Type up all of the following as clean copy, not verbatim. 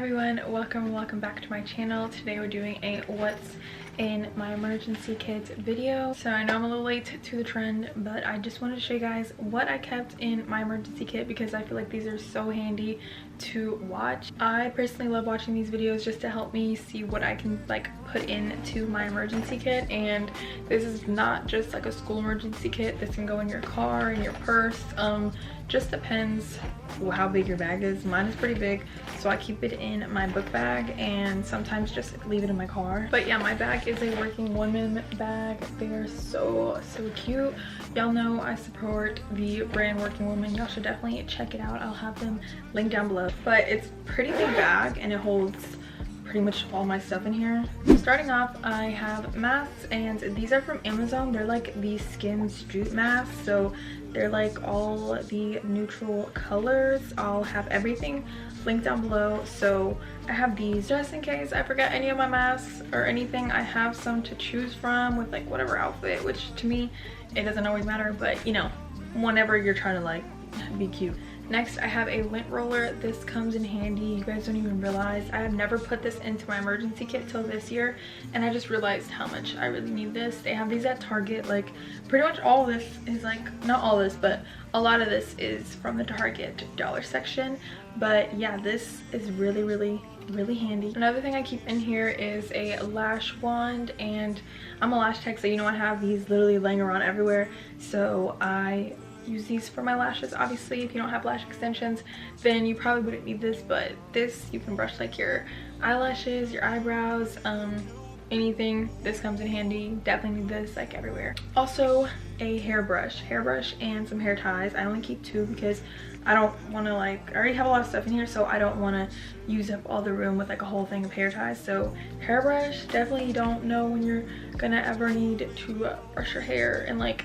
everyone, welcome back to my channel. Today we're doing a what's in my emergency kits video. So I know I'm a little late to the trend, but I just wanted to show you guys what I kept in my emergency kit because I feel like these are so handy to watch. I personally love watching these videos just to help me see what I can like put into my emergency kit. And this is not just like a school emergency kit. This can go in your car, in your purse, just depends how big your bag is. Mine is pretty big, so I keep it in my book bag and sometimes just leave it in my car. But yeah, my bag is a working woman bag. They are so cute. Y'all know I support the brand Working Woman. Y'all should definitely check it out. I'll have them linked down below. But it's a pretty big bag and it holds pretty much all my stuff in here. Starting off, I have masks, and these are from Amazon. They're like the skin jute masks, so they're like all the neutral colors. I'll have everything linked down below. So I have these just in case I forget any of my masks or anything. I have some to choose from with like whatever outfit, which to me it doesn't always matter, but you know, whenever you're trying to like be cute. Next, I have a lint roller. This comes in handy. You guys don't even realize. I have never put this into my emergency kit till this year, and I just realized how much I really need this. They have these at Target. Like pretty much all this is like, not all this, but a lot of this is from the Target dollar section. But yeah, this is really handy. Another thing I keep in here is a lash wand, and I'm a lash tech, so you know I have these literally laying around everywhere. So I use these for my lashes. Obviously, if you don't have lash extensions, then you probably wouldn't need this, but this you can brush like your eyelashes, your eyebrows, anything. This comes in handy. Definitely need this like everywhere. Also, a hairbrush and some hair ties. I only keep 2 because I don't want to like, I already have a lot of stuff in here, so I don't want to use up all the room with like a whole thing of hair ties. So hairbrush, definitely, you don't know when you're gonna ever need to brush your hair, and like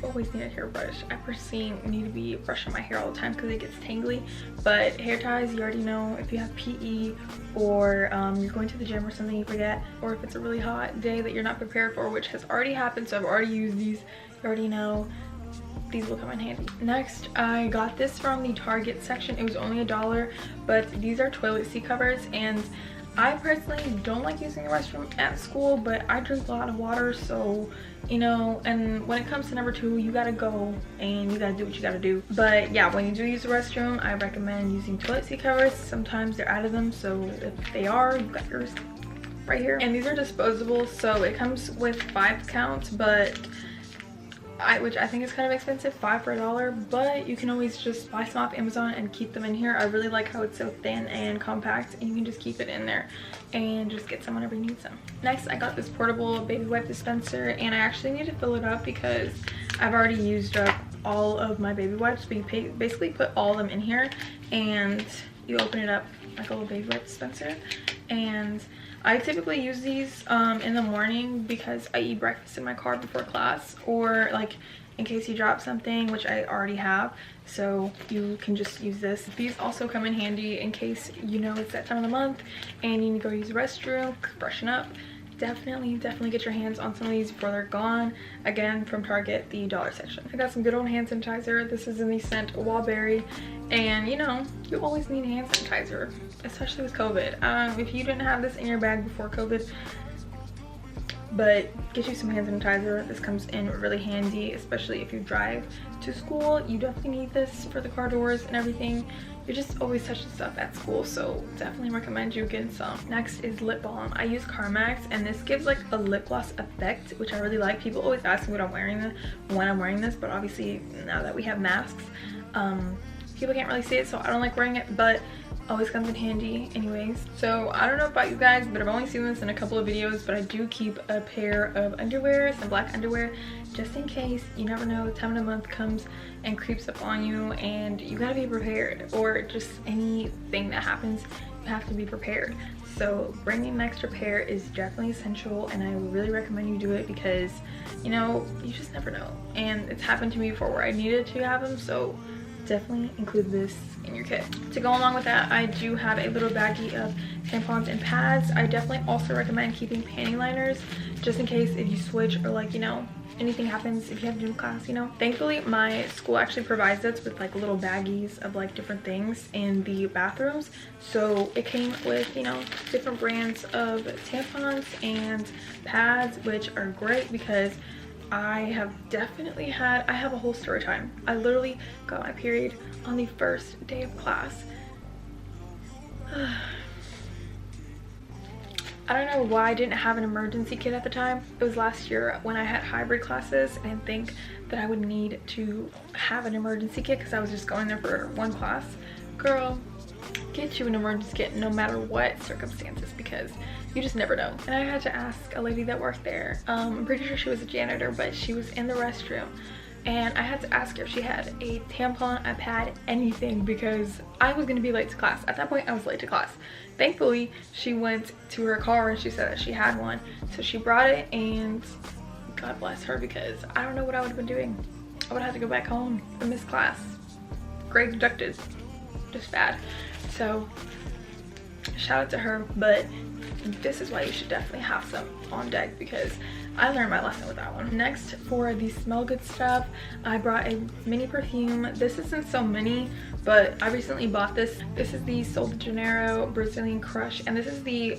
always need a hairbrush. I personally need to be brushing my hair all the time because it gets tangly. But hair ties, you already know, if you have PE or you're going to the gym or something you forget, or if it's a really hot day that you're not prepared for, which has already happened, so I've already used these, you already know these will come in handy. Next, I got this from the Target section. It was only $1, but these are toilet seat covers, and I personally don't like using the restroom at school, but I drink a lot of water, so you know, and when it comes to number 2, you gotta go and you gotta do what you gotta do. But yeah, when you do use the restroom, I recommend using toilet seat covers. Sometimes they're out of them, so if they are, you got yours right here. And these are disposable, so it comes with 5 counts, but which I think is kind of expensive, 5 for $1, but you can always just buy some off Amazon and keep them in here. I really like how it's so thin and compact, and you can just keep it in there and just get some whenever you need some. Next, I got this portable baby wipe dispenser, and I actually need to fill it up because I've already used up all of my baby wipes. But you basically put all of them in here and you open it up like a little baby wipe dispenser. And I typically use these in the morning because I eat breakfast in my car before class, or like in case you drop something, which I already have, so you can just use this. These also come in handy in case you know it's that time of the month and you need to go use the restroom, brushing up. Definitely get your hands on some of these before they're gone. Again, from Target, the dollar section. I got some good old hand sanitizer. This is in the scent Wallberry, and you know, you always need hand sanitizer, especially with COVID. If you didn't have this in your bag before COVID, but get you some hand sanitizer. This comes in really handy, especially if you drive to school. You definitely need this for the car doors and everything. You're just always touching stuff at school, so definitely recommend you getting some. Next is lip balm. I use Carmex, and this gives like a lip gloss effect, which I really like. People always ask me when I'm wearing this, but obviously now that we have masks, people can't really see it, so I don't like wearing it, but always comes in handy anyways. So I don't know about you guys, but I've only seen this in a couple of videos, but I do keep a pair of underwear, some black underwear, just in case. You never know, the time of the month comes and creeps up on you and you gotta be prepared, or just anything that happens, you have to be prepared. So bringing an extra pair is definitely essential, and I really recommend you do it because you know, you just never know, and it's happened to me before where I needed to have them, so definitely include this in your kit. To go along with that, I do have a little baggie of tampons and pads. I definitely also recommend keeping panty liners just in case if you switch, or like, you know, anything happens if you have gym class, you know. Thankfully my school actually provides us with like little baggies of like different things in the bathrooms, so it came with, you know, different brands of tampons and pads, which are great because I have a whole story time. I literally got my period on the first day of class. I don't know why I didn't have an emergency kit at the time. It was last year when I had hybrid classes. I didn't think that I would need to have an emergency kit because I was just going there for one class. Girl, get you an emergency kit no matter what circumstances, because you just never know. And I had to ask a lady that worked there. I'm pretty sure she was a janitor, but she was in the restroom. And I had to ask her if she had a tampon, a pad, anything, because I was going to be late to class. At that point, I was late to class. Thankfully, she went to her car and she said that she had one. So she brought it, and God bless her, because I don't know what I would have been doing. I would have had to go back home and miss class. Grade deducted. Just bad. So shout out to her, but this is why you should definitely have some on deck, because I learned my lesson with that one. Next, for the smell good stuff, I brought a mini perfume. This isn't so mini, but I recently bought this. This is the Sol de Janeiro Brazilian Crush, and this is the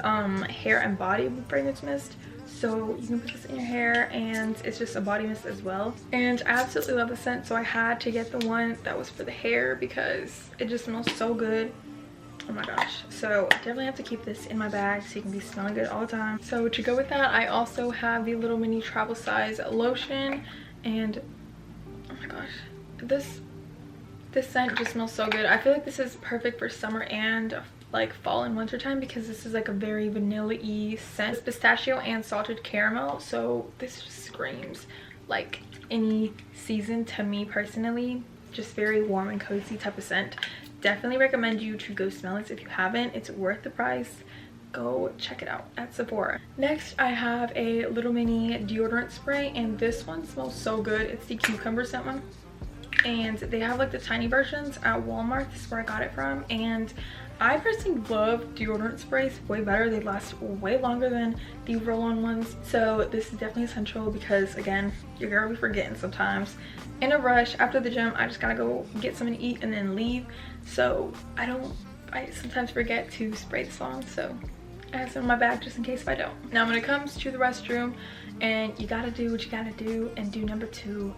hair and body fragrance mist. So you can put this in your hair, and it's just a body mist as well. And I absolutely love the scent, so I had to get the one that was for the hair because it just smells so good. Oh my gosh. So I definitely have to keep this in my bag so you can be smelling good all the time. So to go with that, I also have the little mini travel size lotion, and oh my gosh, this scent just smells so good. I feel like this is perfect for summer and like fall and winter time, because this is like a very vanilla-y scent. It's pistachio and salted caramel, so this just screams like any season to me personally. Just very warm and cozy type of scent. Definitely recommend you to go smell this if you haven't. It's worth the price. Go check it out at Sephora. Next, I have a little mini deodorant spray, and this one smells so good. It's the cucumber scent one, and they have like the tiny versions at Walmart. This is where I got it from, and I personally love deodorant sprays way better. They last way longer than the roll-on ones, so this is definitely essential because, again, your girl be forgetting sometimes. In a rush after the gym, I just gotta go get something to eat and then leave, so I sometimes forget to spray this on, so I have some in my bag just in case if I don't. Now when it comes to the restroom, and you gotta do what you gotta do and do number 2,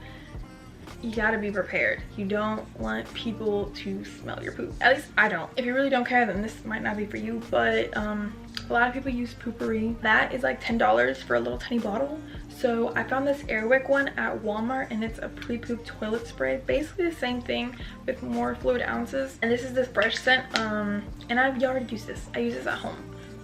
you gotta be prepared. You don't want people to smell your poop. At least I don't. If you really don't care, then this might not be for you, but a lot of people use Poopery. That is like $10 for a little tiny bottle. So I found this Airwick one at Walmart, and it's a pre-poop toilet spray. Basically the same thing with more fluid ounces. And this is the fresh scent, and I've already used this. I use this at home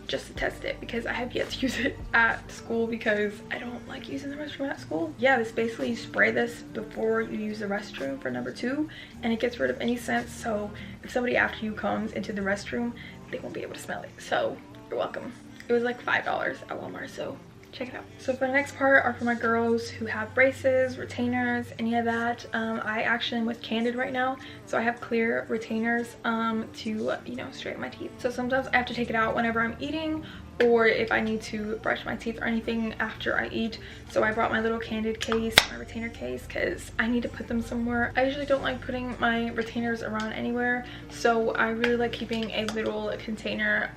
just to test it because I have yet to use it at school because I don't like using the restroom at school. Yeah, this basically, you spray this before you use the restroom for number 2, and it gets rid of any scent, so if somebody after you comes into the restroom, they won't be able to smell it. So you're welcome. It was like $5 at Walmart, so check it out. So for the next part are for my girls who have braces, retainers, any of that. I actually am with Candid right now, so I have clear retainers to, you know, straighten my teeth. So sometimes I have to take it out whenever I'm eating, or if I need to brush my teeth or anything after I eat. So I brought my little Candid case, my retainer case, because I need to put them somewhere. I usually don't like putting my retainers around anywhere, so I really like keeping a little container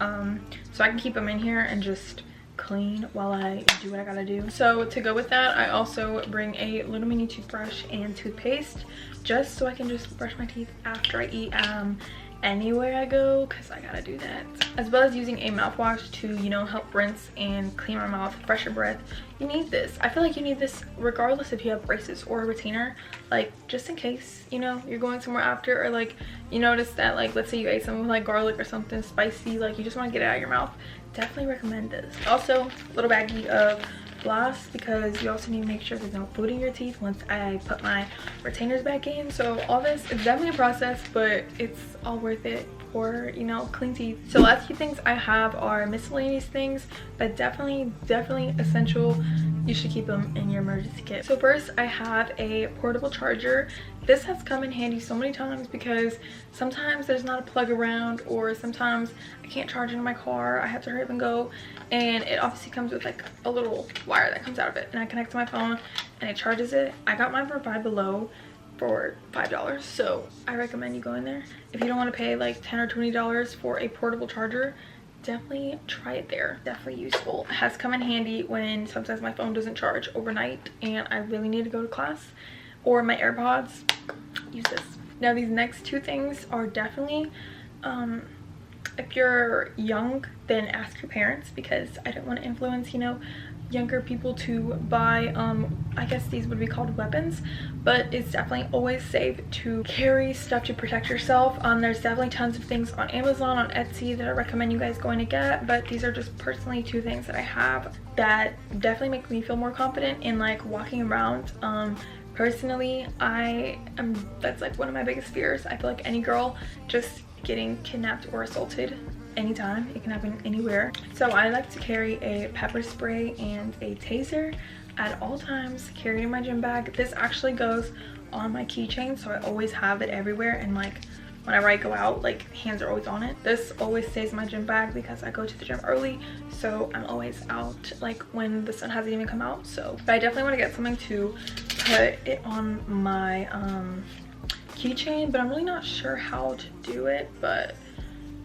so I can keep them in here and just clean while I do what I gotta do. So to go with that, I also bring a little mini toothbrush and toothpaste just so I can just brush my teeth after I eat anywhere I go, because I gotta do that. As well as using a mouthwash to, you know, help rinse and clean my mouth, fresher breath. You need this. I feel like you need this regardless if you have braces or a retainer, like just in case, you know, you're going somewhere after, or like you notice that, like, let's say you ate something with like garlic or something spicy, like you just want to get it out of your mouth. Definitely recommend this. Also, a little baggie of floss, because you also need to make sure there's no food in your teeth once I put my retainers back in. So all this is definitely a process, but it's all worth it for, you know, clean teeth. So last few things I have are miscellaneous things, but definitely essential you should keep them in your emergency kit. So first I have a portable charger. This has come in handy so many times because sometimes there's not a plug around, or sometimes I can't charge it in my car. I have to hurry up and go, and it obviously comes with like a little wire that comes out of it, and I connect to my phone and it charges it. I got mine from Five Below for $5, so I recommend you go in there. If you don't want to pay like $10 or $20 for a portable charger, definitely try it there. Definitely useful. It has come in handy when sometimes my phone doesn't charge overnight and I really need to go to class, or my AirPods. Use this. Now these next two things are definitely if you're young, then ask your parents, because I don't want to influence, you know, younger people to buy I guess these would be called weapons, but it's definitely always safe to carry stuff to protect yourself. There's definitely tons of things on Amazon, on Etsy that I recommend you guys going to get, but these are just personally two things that I have that definitely make me feel more confident in like walking around. Personally, that's like one of my biggest fears. I feel like any girl just getting kidnapped or assaulted anytime. It can happen anywhere. So I like to carry a pepper spray and a taser at all times, carried in my gym bag. This actually goes on my keychain, so I always have it everywhere, and like whenever I go out, like hands are always on it. This always stays in my gym bag because I go to the gym early, so I'm always out like when the sun hasn't even come out. So but I definitely want to get something to put it on my keychain, but I'm really not sure how to do it, but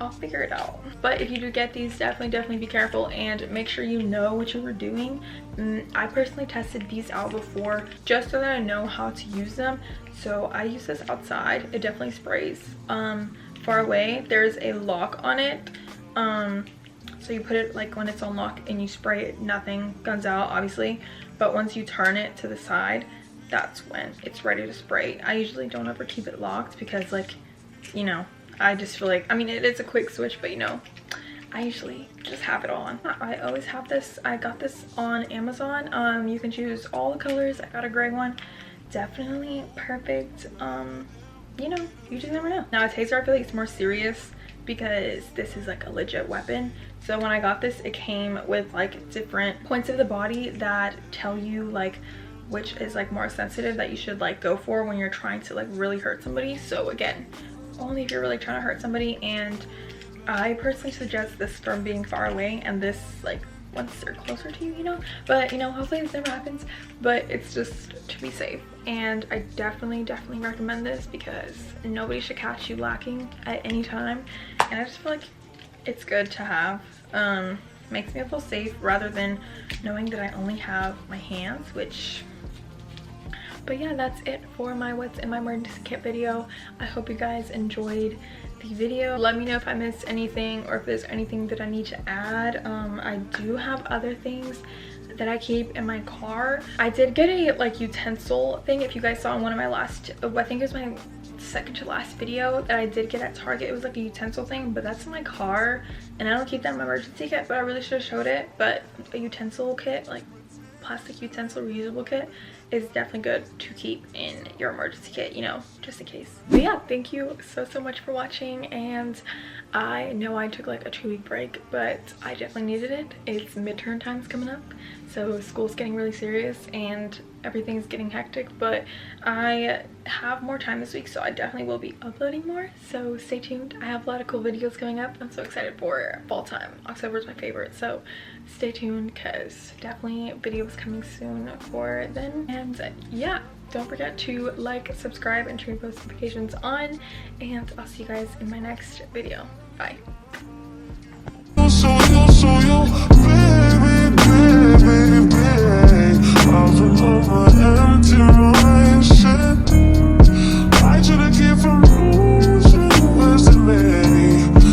I'll figure it out. But if you do get these, definitely be careful and make sure you know what you were doing. I personally tested these out before just so that I know how to use them. So I use this outside. It definitely sprays far away. There's a lock on it, so you put it like when it's on lock and you spray it, nothing guns out obviously, but once you turn it to the side, that's when it's ready to spray. I usually don't ever keep it locked because, like, you know, I just feel like, I mean, it's a quick switch, but you know, I usually just have it on. I always have this. I got this on Amazon. You can choose all the colors. I got a gray one. Definitely perfect. You know, you just never know. Now a taser, I feel like it's more serious because this is like a legit weapon. So when I got this, it came with like different points of the body that tell you like which is like more sensitive that you should like go for when you're trying to like really hurt somebody. So again, only if you're really trying to hurt somebody, and I personally suggest this from being far away, and this like once they're closer to you, you know. But you know, hopefully this never happens, but it's just to be safe. And I definitely recommend this because nobody should catch you lacking at any time, and I just feel like it's good to have. Makes me feel safe rather than knowing that I only have my hands, which but yeah, that's it for my what's in my emergency kit video. I hope you guys enjoyed the video. Let me know if I missed anything or if there's anything that I need to add. I do have other things that I keep in my car. I did get a like utensil thing. If you guys saw in one of my last, I think it was my second to last video that I did get at Target. It was like a utensil thing, but that's in my car and I don't keep that in my emergency kit, but I really should have showed it. But a utensil kit, like plastic utensil reusable kit, is definitely good to keep in your emergency kit, you know, just in case. But yeah, thank you so much for watching, and I know I took like a 2-week break, but I definitely needed it. It's midterm time's coming up, so school's getting really serious and everything's getting hectic, but I have more time this week, so I definitely will be uploading more, so stay tuned. I have a lot of cool videos coming up. I'm so excited for fall time. October is my favorite, so stay tuned because definitely videos coming soon for then. And yeah, don't forget to like, subscribe, and turn post notifications on, and I'll see you guys in my next video. Bye.